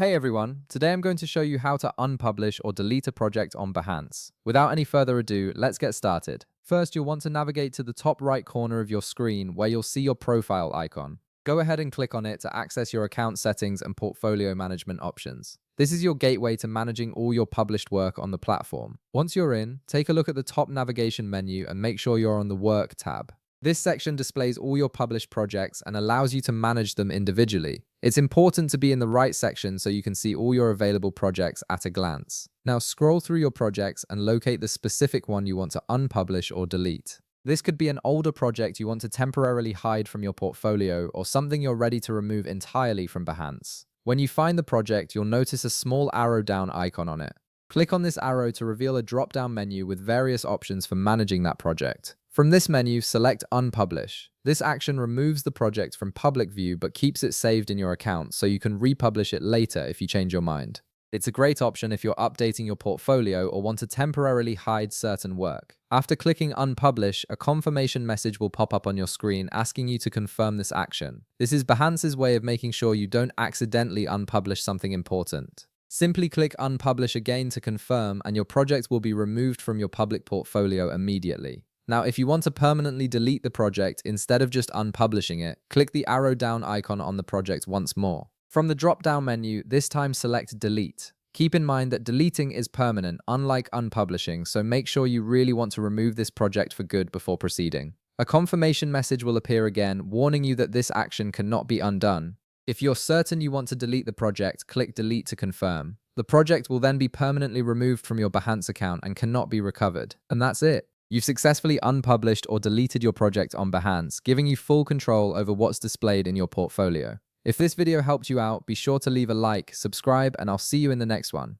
Hey everyone, today I'm going to show you how to unpublish or delete a project on Behance. Without any further ado, let's get started. First, you'll want to navigate to the top right corner of your screen where you'll see your profile icon. Go ahead and click on it to access your account settings and portfolio management options. This is your gateway to managing all your published work on the platform. Once you're in, take a look at the top navigation menu and make sure you're on the Work tab. This section displays all your published projects and allows you to manage them individually. It's important to be in the right section so you can see all your available projects at a glance. Now scroll through your projects and locate the specific one you want to unpublish or delete. This could be an older project you want to temporarily hide from your portfolio or something you're ready to remove entirely from Behance. When you find the project, you'll notice a small arrow down icon on it. Click on this arrow to reveal a drop-down menu with various options for managing that project. From this menu, select Unpublish. This action removes the project from public view but keeps it saved in your account so you can republish it later if you change your mind. It's a great option if you're updating your portfolio or want to temporarily hide certain work. After clicking Unpublish, a confirmation message will pop up on your screen asking you to confirm this action. This is Behance's way of making sure you don't accidentally unpublish something important. Simply click Unpublish again to confirm and your project will be removed from your public portfolio immediately. Now, if you want to permanently delete the project instead of just unpublishing it, click the arrow down icon on the project once more. From the drop-down menu, this time select Delete. Keep in mind that deleting is permanent, unlike unpublishing, so make sure you really want to remove this project for good before proceeding. A confirmation message will appear again, warning you that this action cannot be undone. If you're certain you want to delete the project, click Delete to confirm. The project will then be permanently removed from your Behance account and cannot be recovered. And that's it. You've successfully unpublished or deleted your project on Behance, giving you full control over what's displayed in your portfolio. If this video helped you out, be sure to leave a like, subscribe, and I'll see you in the next one.